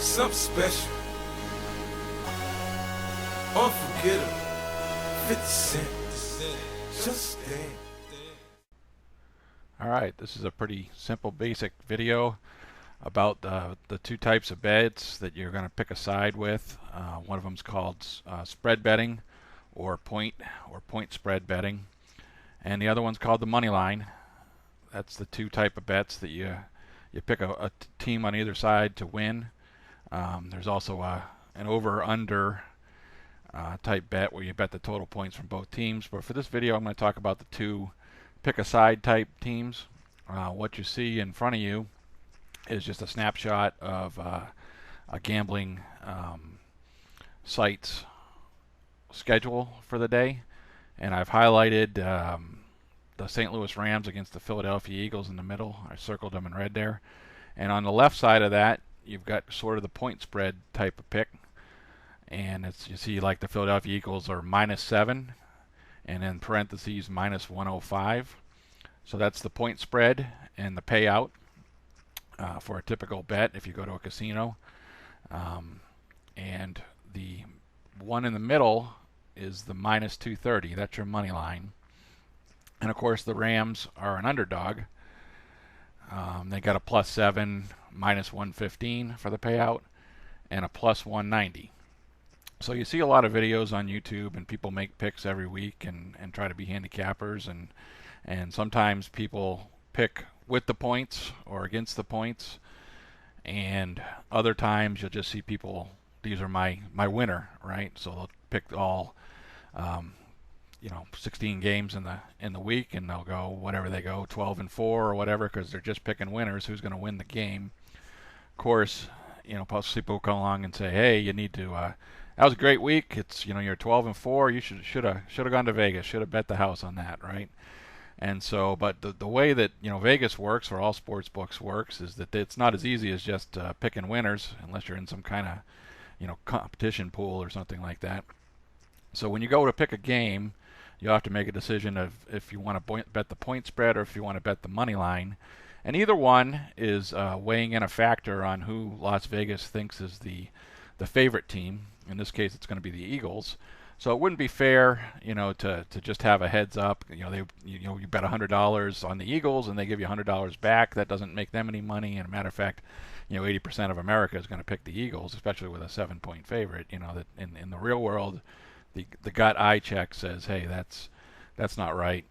Something special, unforgettable. 50 Cent, just stand. Alright, this is a pretty simple basic video about the two types of bets that you're going to pick a side with. One of them is called spread betting or point spread betting, and the other one's called the money line. That's the two type of bets that you pick a team on either side to win. There's also an over/under type bet where you bet the total points from both teams. But for this video, I'm going to talk about the two pick a side type teams. What you see in front of you is just a snapshot of a gambling site's schedule for the day, and I've highlighted the St. Louis Rams against the Philadelphia Eagles in the middle. I circled them in red there, and on the left side of that you've got sort of the point spread type of pick, and it's, you see, like the Philadelphia Eagles are -7 and in parentheses -105. So that's the point spread and the payout for a typical bet if you go to a casino. And the one in the middle is the -230. That's your money line. And of course the Rams are an underdog. They got a +7, -115 for the payout, and a +190. So you see a lot of videos on YouTube, and people make picks every week and try to be handicappers, and sometimes people pick with the points or against the points, and other times you'll just see people, these are my winner, right? So they'll pick all 16 games in the week, and they'll go whatever they go, 12-4 or whatever, because they're just picking winners, who's going to win the game. Of course, people come along and say, hey, you need to that was a great week, it's, you're 12-4, you should have gone to Vegas, should have bet the house on that, right? And so, but the way that Vegas works, or all sports books works, is that it's not as easy as just picking winners, unless you're in some kind of competition pool or something like that. So when you go to pick a game, you have to make a decision of if you want to bet the point spread or if you want to bet the money line, and either one is weighing in a factor on who Las Vegas thinks is the favorite team. In this case, it's going to be the Eagles. So it wouldn't be fair, to just have a heads up. You bet $100 on the Eagles and they give you $100 back. That doesn't make them any money. And a matter of fact, 80% of America is going to pick the Eagles, especially with a 7-point favorite. That in the real world, the gut eye check says, hey, that's not right.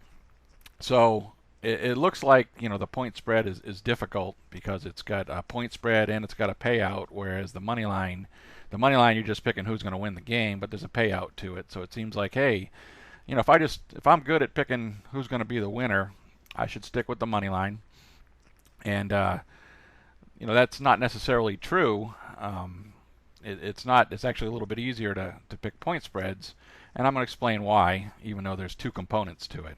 So it looks like the point spread is difficult because it's got a point spread and it's got a payout, whereas the money line you're just picking who's going to win the game, but there's a payout to it. So it seems like, hey, if I'm good at picking who's going to be the winner, I should stick with the money line. And that's not necessarily true. It's actually a little bit easier to pick point spreads, and I'm going to explain why, even though there's two components to it.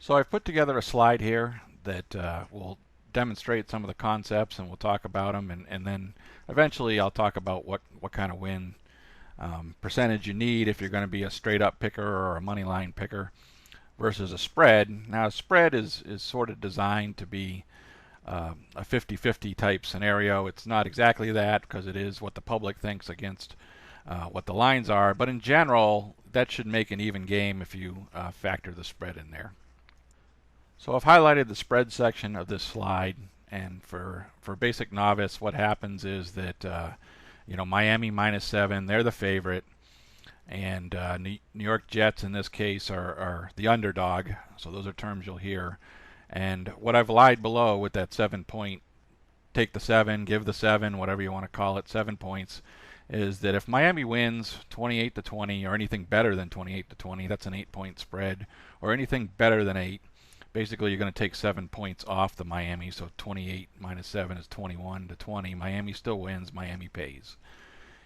So I've put together a slide here that will demonstrate some of the concepts, and we'll talk about them, and then eventually I'll talk about what kind of win percentage you need if you're going to be a straight up picker or a money line picker versus a spread. Now a spread is sort of designed to be a 50-50 type scenario. It's not exactly that, because it is what the public thinks against what the lines are, but in general that should make an even game if you factor the spread in there. So I've highlighted the spread section of this slide, and for basic novice, what happens is that Miami -7, they're the favorite, and New York Jets in this case are the underdog. So those are terms you'll hear. And what I've lied below with that 7-point, take the 7, give the 7, whatever you want to call it, 7 points, is that if Miami wins 28-20 or anything better than 28-20, that's an 8-point spread, or anything better than 8. Basically, you're going to take 7 points off the Miami, so 28 -7 is 21-20. Miami still wins, Miami pays.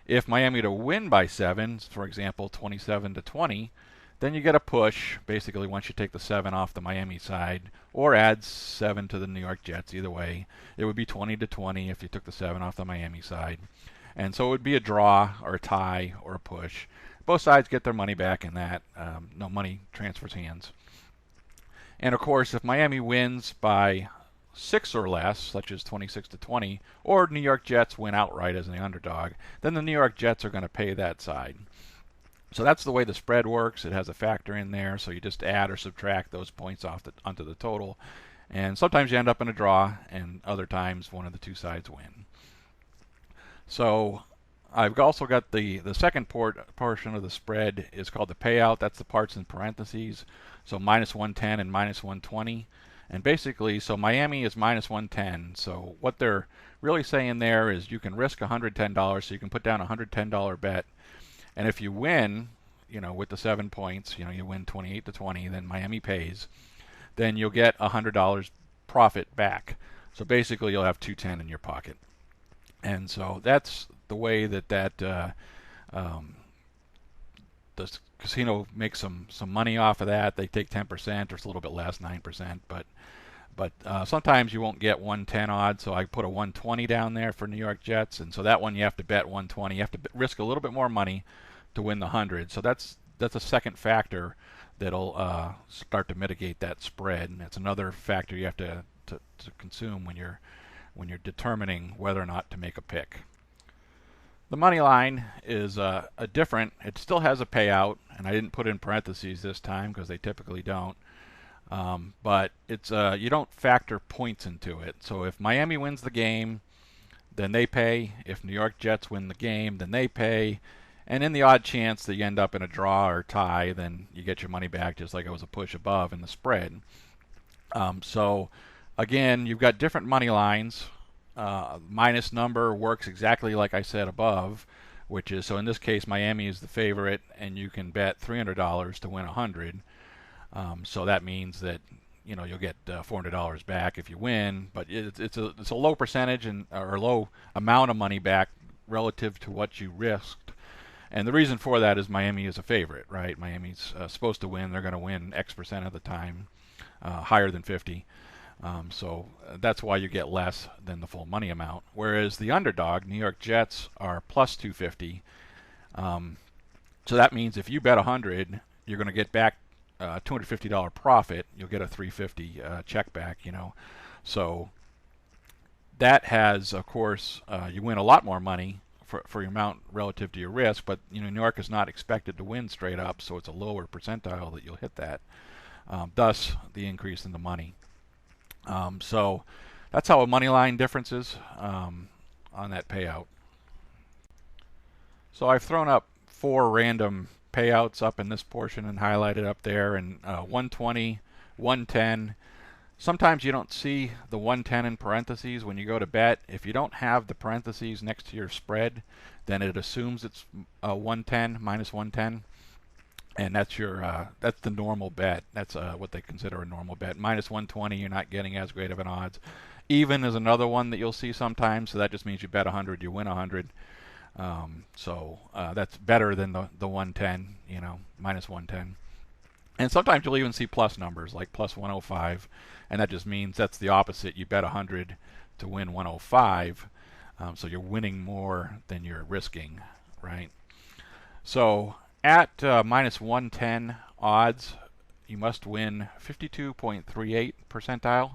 If Miami to win by 7, for example, 27-20, then you get a push, basically, once you take the 7 off the Miami side, or add 7 to the New York Jets. Either way, it would be 20-20 if you took the 7 off the Miami side. And so it would be a draw or a tie or a push. Both sides get their money back in that. No money transfers hands. And of course, if Miami wins by 6 or less, such as 26-20, or New York Jets win outright as the underdog, then the New York Jets are going to pay that side. So that's the way the spread works. It has a factor in there, so you just add or subtract those points off onto the total. And sometimes you end up in a draw, and other times one of the two sides win. So I've also got the second portion of the spread is called the payout. That's the parts in parentheses. So minus 110 and minus 120. And basically, so Miami is minus 110. So what they're really saying there is you can risk $110, so you can put down a $110 bet. And if you win, with the 7 points, you win 28-20, then Miami pays. Then you'll get $100 profit back. So basically, you'll have $210 in your pocket. And so that's the way that the casino makes some money off of that. They take 10%, or it's a little bit less, 9%. But sometimes you won't get 110 odds, so I put a 120 down there for New York Jets, and so that one you have to bet 120. You have to risk a little bit more money to win the 100. So that's a second factor that'll start to mitigate that spread. And it's another factor you have to consume when you're determining whether or not to make a pick. The money line is a different. It still has a payout, and I didn't put in parentheses this time because they typically don't. But it's you don't factor points into it. So if Miami wins the game, then they pay. If New York Jets win the game, then they pay. And in the odd chance that you end up in a draw or tie, then you get your money back, just like it was a push above in the spread. So again, you've got different money lines. Minus number works exactly like I said above, which is, so in this case, Miami is the favorite, and you can bet $300 to win 100. So that means that you'll get $400 back if you win, but it's a low percentage or low amount of money back relative to what you risked. And the reason for that is Miami is a favorite, right? Miami's supposed to win. They're going to win X percent of the time, higher than 50. So that's why you get less than the full money amount. Whereas the underdog, New York Jets, are plus 250. So that means if you bet 100, you're going to get back $250 profit. You'll get a $350 check back. So that has, of course, you win a lot more money for your amount relative to your risk, but New York is not expected to win straight up, so it's a lower percentile that you'll hit that. Thus, the increase in the money. So that's how a money line differences on that payout. So I've thrown up 4 random payouts up in this portion and highlighted up there, and 120, 110. Sometimes you don't see the 110 in parentheses when you go to bet. If you don't have the parentheses next to your spread, then it assumes it's 110, minus 110. And that's that's the normal bet. That's what they consider a normal bet. Minus 120, you're not getting as great of an odds. Even is another one that you'll see sometimes. So that just means you bet 100, you win 100. So that's better than the 110, minus 110. And sometimes you'll even see plus numbers, like plus 105, and that just means that's the opposite. You bet 100 to win 105, so you're winning more than you're risking, right? So at minus 110 odds, you must win 52.38 percentile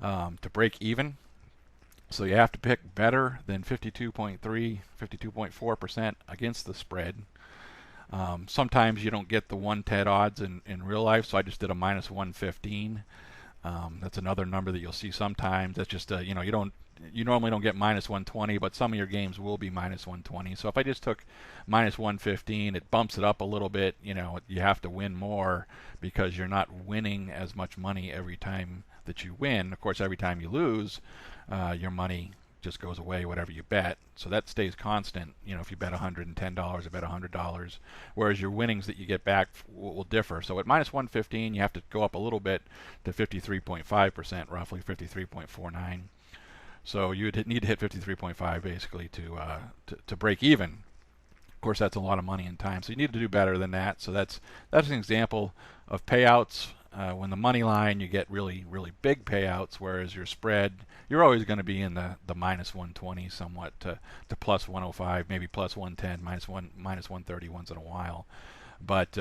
to break even. So you have to pick better than 52.3, 52.4% against the spread. Sometimes you don't get the 110 odds in real life, so I just did a minus 115. That's another number that you'll see sometimes. That's just you normally don't get minus 120, but some of your games will be minus 120. So if I just took minus 115, it bumps it up a little bit. You have to win more because you're not winning as much money every time that you win. Of course, every time you lose, your money just goes away, whatever you bet. So that stays constant. If you bet $110, I bet $100. Whereas your winnings that you get back will differ. So at minus 115, you have to go up a little bit to 53.5%, roughly 53.49. So you would need to hit 53.5 basically to break even. Of course, that's a lot of money and time. So you need to do better than that. So that's an example of payouts. When the money line, you get really, really big payouts, whereas your spread, you're always going to be in the minus 120 somewhat to plus 105, maybe plus 110, minus 130 once in a while. but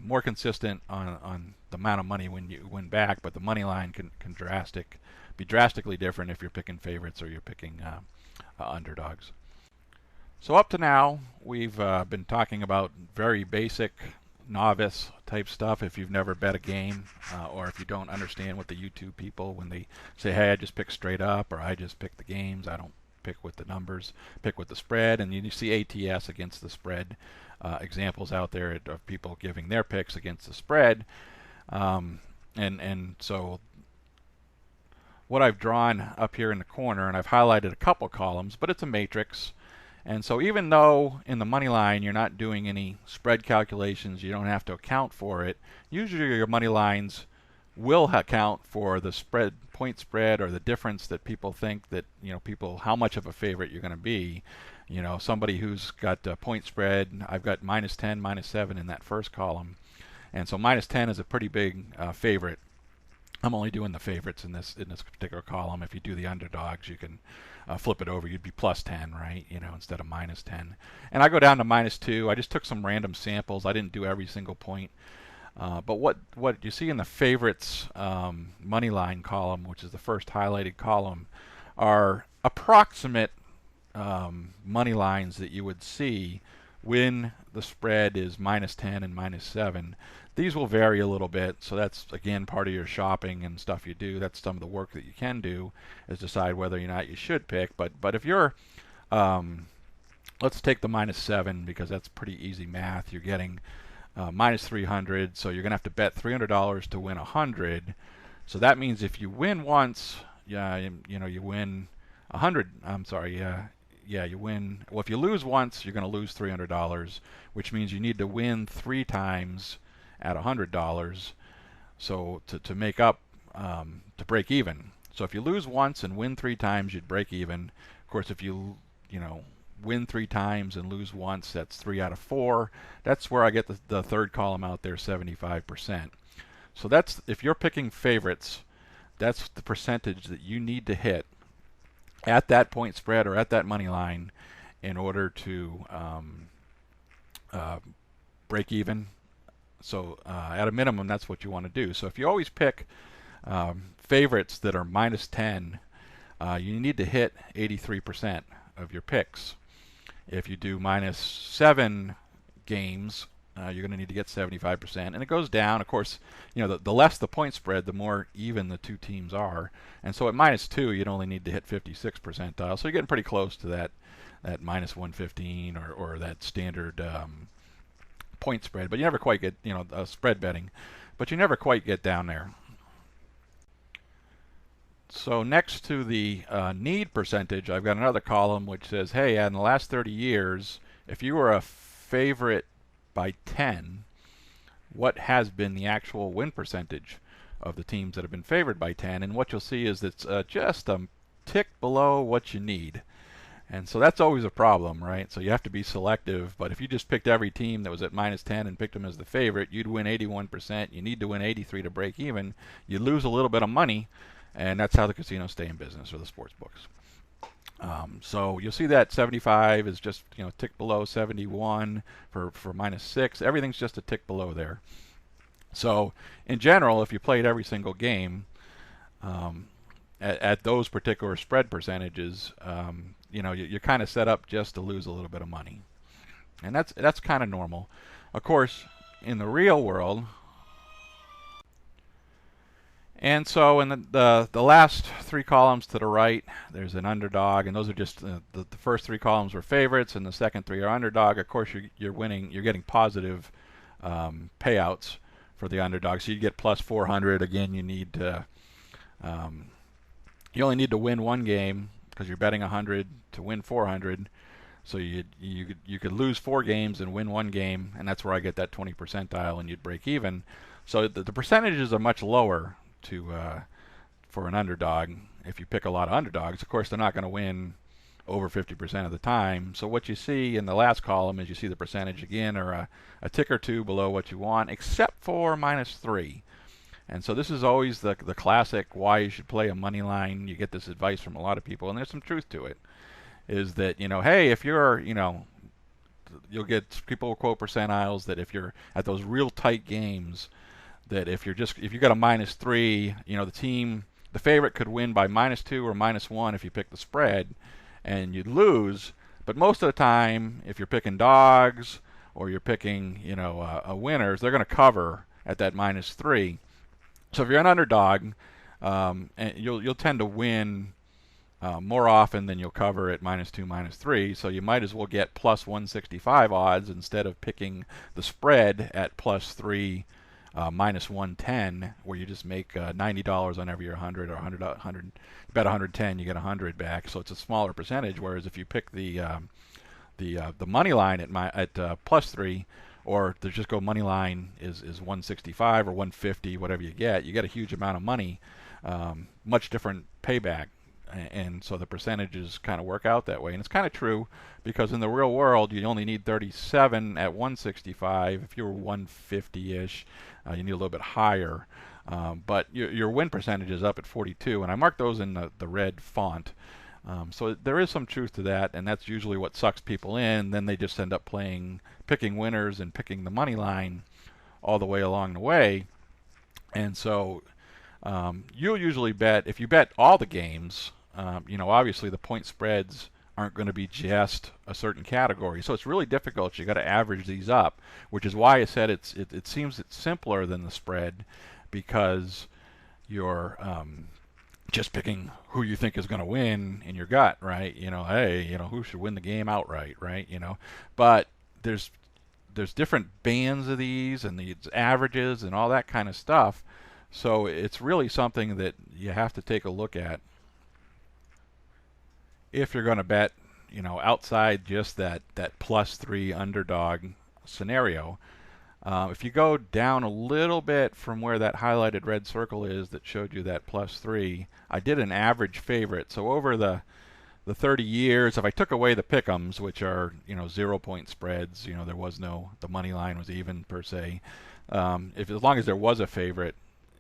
more consistent on the amount of money when you win back. But the money line can be drastically different if you're picking favorites or you're picking underdogs. So up to now, we've been talking about very basic novice type stuff. If you've never bet a game, or if you don't understand what the YouTube people, when they say, hey, I just pick straight up, or I just pick the games, I don't pick with the numbers, pick with the spread. And you see ATS against the spread examples out there of people giving their picks against the spread. And so what I've drawn up here in the corner, and I've highlighted a couple columns, but it's a matrix. And so even though in the money line you're not doing any spread calculations, you don't have to account for it, usually your money lines will account for the spread, point spread, or the difference that people think that, how much of a favorite you're going to be. Somebody who's got a point spread, I've got -10, -7 in that first column. And so -10 is a pretty big favorite. I'm only doing the favorites in this particular column. If you do the underdogs, you can flip it over. You'd be +10, right? Instead of -10. And I go down to -2. I just took some random samples. I didn't do every single point. But what you see in the favorites money line column, which is the first highlighted column, are approximate money lines that you would see when the spread is -10 and -7. These will vary a little bit, so that's again part of your shopping and stuff you do. That's some of the work that you can do, is decide whether or not you should pick. But if you're let's take the -7 because that's pretty easy math. You're getting -300, so you're gonna have to bet $300 to win 100. So that means if you win once, you win 100. I'm sorry, you win. Well, if you lose once, you're going to lose $300, which means you need to win 3 times at $100, so to make up, to break even. So if you lose once and win 3 times, you'd break even. Of course, if you win 3 times and lose once, that's 3 out of 4. That's where I get the third column out there, 75%. So that's, if you're picking favorites, that's the percentage that you need to hit at that point spread or at that money line in order to break even. So at a minimum, that's what you want to do. So if you always pick favorites that are -10, you need to hit 83% of your picks. If you do -7 games, you're going to need to get 75%, and it goes down. Of course, the less the point spread, the more even the two teams are. And so at -2, you'd only need to hit 56 percentile. So you're getting pretty close to that -115 or that standard point spread. But you never quite get, spread betting, but you never quite get down there. So next to the need percentage, I've got another column which says, hey, in the last 30 years, if you were a favorite by 10, what has been the actual win percentage of the teams that have been favored by 10? And what you'll see is it's just a tick below what you need. And so that's always a problem, right? So you have to be selective. But if you just picked every team that was at -10 and picked them as the favorite, you'd win 81%. You need to win 83 to break even. You lose a little bit of money, and that's how the casinos stay in business, or the sports books. So you'll see that 75 is just a tick below 71 for -6. Everything's just a tick below there. So in general, if you played every single game at those particular spread percentages, you're kind of set up just to lose a little bit of money, and that's kind of normal. Of course, in the real world. And so in the last 3 columns to the right, there's an underdog, and those are just the first 3 columns were favorites, and the second 3 are underdog. Of course, you're winning. You're getting positive payouts for the underdog, so you get +400. Again, you need to you only need to win 1 game because you're betting 100 to win 400. So you could lose 4 games and win 1 game, and that's where I get that 20 percentile, and you'd break even. So the percentages are much lower for an underdog. If you pick a lot of underdogs, of course they're not going to win over 50% of the time. So what you see in the last column is you see the percentage again, or a tick or 2 below what you want, except for -3. And so this is always the classic why you should play a money line. You get this advice from a lot of people, and there's some truth to it. Is that hey, if you're you'll get people will quote percentiles that if you're at those real tight games, that if you got a -3, the favorite could win by -2 or -1 if you pick the spread, and you'd lose. But most of the time, if you're picking dogs or you're picking, winners, they're going to cover at that -3. So if you're an underdog, and you'll tend to win more often than you'll cover at -2, -3. So you might as well get plus 165 odds instead of picking the spread at +3, -110, where you just make $90 on every 100 or 100. You bet 110, you get 100 back. So it's a smaller percentage. Whereas if you pick the money line at +3, or to just go money line is 165 or 150, whatever you get a huge amount of money, much different payback. And so the percentages kind of work out that way. And it's kind of true, because in the real world, you only need 37 at 165. If you were 150-ish, you need a little bit higher. But your win percentage is up at 42. And I marked those in the red font. So there is some truth to that, and that's usually what sucks people in. Then they just end up picking winners and picking the money line all the way along the way. And so you'll usually bet, if you bet all the games, obviously the point spreads aren't going to be just a certain category. So it's really difficult. You got to average these up, which is why I said it seems it's simpler than the spread, because you're just picking who you think is going to win in your gut, right? Who should win the game outright, right? But there's different bands of these and these averages and all that kind of stuff. So it's really something that you have to take a look at if you're going to bet, outside just that +3 underdog scenario. If you go down a little bit from where that highlighted red circle is that showed you that +3, I did an average favorite. So over the 30 years, if I took away the pick'ems, which are 0-point spreads, the money line was even per se. As long as there was a favorite,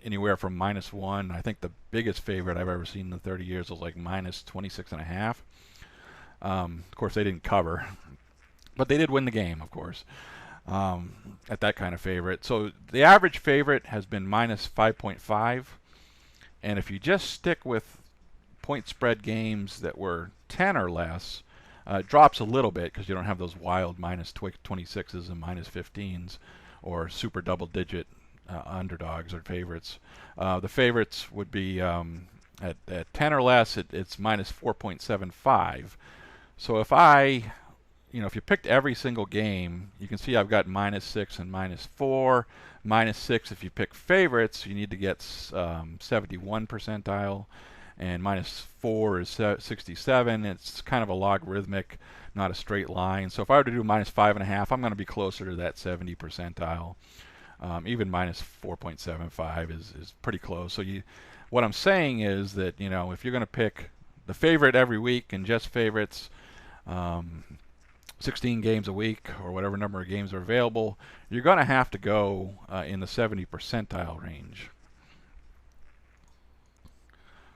anywhere from -1. I think the biggest favorite I've ever seen in the 30 years was like -26.5. Of course, they didn't cover, but they did win the game, of course, at that kind of favorite. So the average favorite has been -5.5, and if you just stick with point spread games that were 10 or less, it drops a little bit because you don't have those wild -26s and -15s or super double-digit underdogs or favorites. The favorites would be at 10 or less, it's -4.75. So if if you picked every single game, you can see I've got -6 and -4. -6, if you pick favorites, you need to get 71 percentile, and -4 is 67. It's kind of a logarithmic, not a straight line. So if I were to do -5.5, I'm going to be closer to that 70 percentile. Even -4.75 is pretty close. So what I'm saying is that if you're going to pick the favorite every week and just favorites, 16 games a week or whatever number of games are available, you're going to have to go in the 70 percentile range.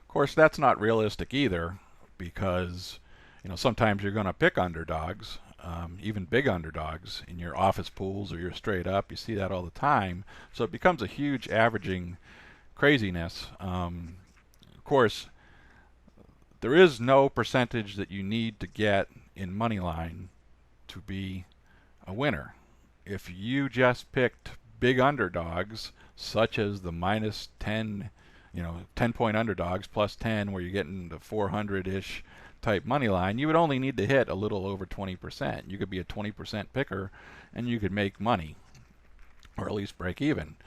Of course, that's not realistic either, because sometimes you're going to pick underdogs. Even big underdogs in your office pools or your straight up. You see that all the time. So it becomes a huge averaging craziness. Of course, there is no percentage that you need to get in money line to be a winner. If you just picked big underdogs, such as the -10, 10-point underdogs, +10, where you're getting the 400-ish type money line, you would only need to hit a little over 20%. You could be a 20% picker and you could make money, or at least break even.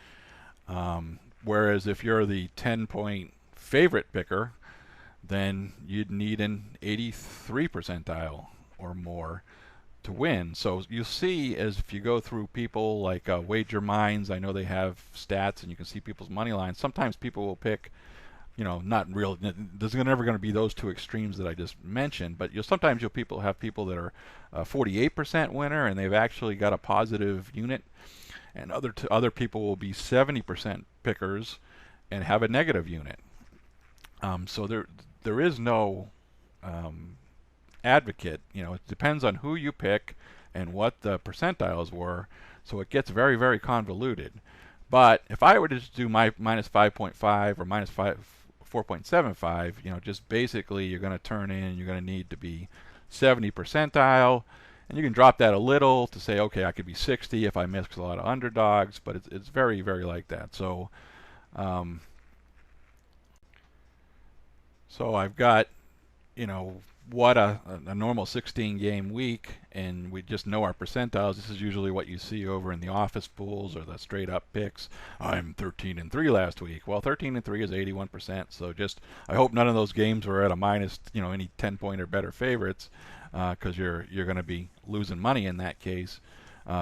Whereas if you're the 10-point favorite picker, then you'd need an 83 percentile or more to win. So you'll see, as if you go through people like Wager Minds, I know they have stats and you can see people's money lines. Sometimes people will pick not real. There's never going to be those two extremes that I just mentioned, but sometimes you'll have people that are 48% winner and they've actually got a positive unit, and other people will be 70% pickers and have a negative unit. So there is no advocate. It depends on who you pick and what the percentiles were, so it gets very, very convoluted. But if I were to just do my minus 5.5 or minus 4.75, just basically you're going to turn in, you're going to need to be 70 percentile, and you can drop that a little to say, okay, I could be 60 if I mix a lot of underdogs, but it's very, very like that. So I've got, what a normal 16 game week, and we just know our percentiles. This is usually what you see over in the office pools or the straight up picks. I'm 13-3 last week. Well, 13-3 is 81%. So I hope none of those games were at a minus, any 10 point or better favorites, because you're going to be losing money in that case.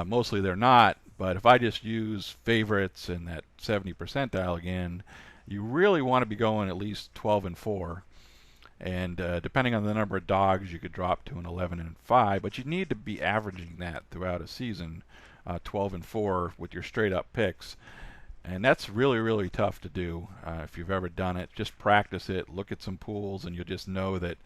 Mostly they're not, but if I just use favorites and that 70 percentile again, you really want to be going at least 12-4. And depending on the number of dogs, you could drop to an 11-5, but you need to be averaging that throughout a season, 12-4 with your straight up picks. And that's really, really tough to do if you've ever done it. Just practice it, look at some pools, and you'll just know that,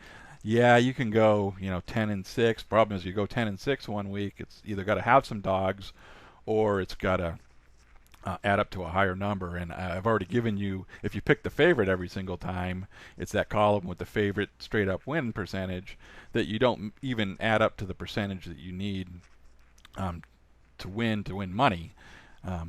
yeah, you can go 10-6. Problem is, you go 10-6 one week, it's either got to have some dogs or it's got to add up to a higher number. And I've already given you, if you pick the favorite every single time, it's that column with the favorite straight up win percentage that you don't even add up to the percentage that you need to win money.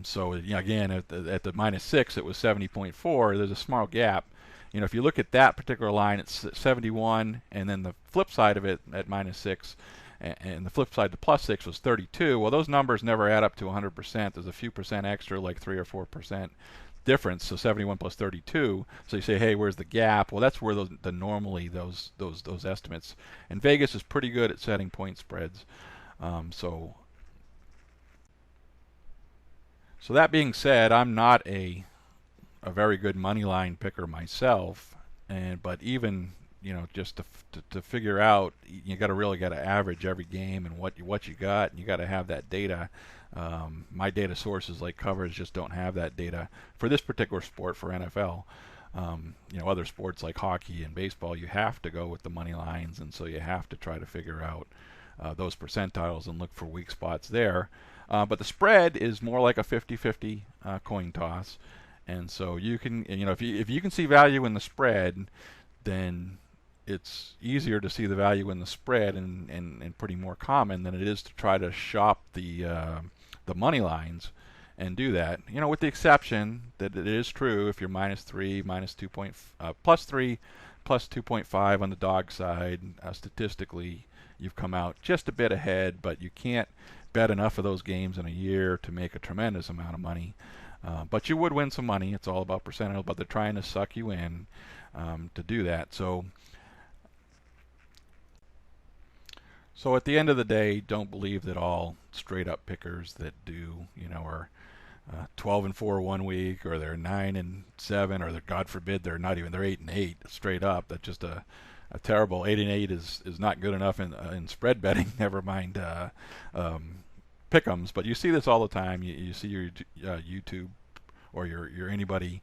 So again, at the minus 6, it was 70.4. There's a small gap. If you look at that particular line, it's 71, and then the flip side of it at minus 6, and the flip side to plus 6 was 32. Well, those numbers never add up to 100%. There's a few percent extra, like 3 or 4% difference. So 71 plus 32. So you say, hey, where's the gap? Well, that's where normally those estimates. And Vegas is pretty good at setting point spreads. So that being said, I'm not a very good money line picker myself, but even just to figure out, you got to average every game and what you got, and you got to have that data. My data sources like Covers just don't have that data for this particular sport, for NFL. Other sports like hockey and baseball, you have to go with the money lines, and so you have to try to figure out those percentiles and look for weak spots there. But the spread is more like a 50-50 coin toss, and so you can, if you can see value in the spread, then it's easier to see the value in the spread and pretty more common than it is to try to shop the money lines and do that. With the exception that it is true if you're minus 3, minus 2 plus 3, plus 2.5 on the dog side, statistically you've come out just a bit ahead, but you can't bet enough of those games in a year to make a tremendous amount of money. But you would win some money. It's all about percentile, but they're trying to suck you in to do that. So at the end of the day, don't believe that all straight up pickers that do, are 12-4 one week, or they're 9-7, or they're, God forbid, they're 8-8 straight up. That's just a terrible. 8-8 is not good enough in spread betting. Never mind pick'ems. But you see this all the time. You see your YouTube or your anybody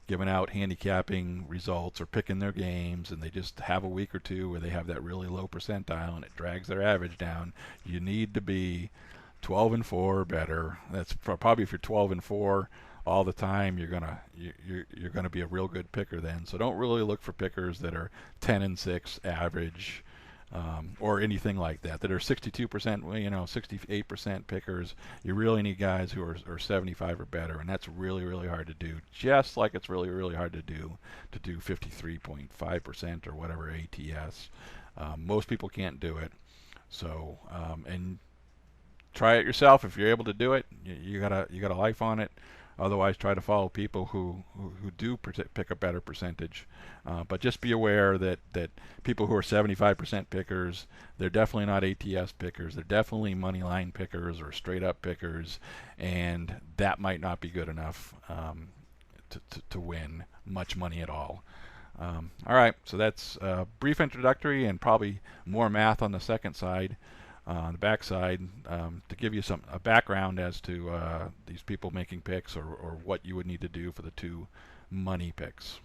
giving out handicapping results or picking their games, and they just have a week or two where they have that really low percentile and it drags their average down. You need to be 12-4 or better. That's probably, if you're 12-4 all the time, you're gonna be a real good picker then. So don't really look for pickers that are 10-6 average, or anything like that are 62%, 68% pickers. You really need guys who are 75 or better, and that's really, really hard to do. Just like it's really, really hard to do 53.5% or whatever ATS. Most people can't do it. So and try it yourself if you're able to do it. You got a life on it. Otherwise, try to follow people who do pick a better percentage. But just be aware that people who are 75% pickers, they're definitely not ATS pickers. They're definitely money line pickers or straight up pickers, and that might not be good enough to win much money at all. All right, so that's a brief introductory and probably more math on the second side. On the back side, to give you a background as to these people making picks, or what you would need to do for the two money picks.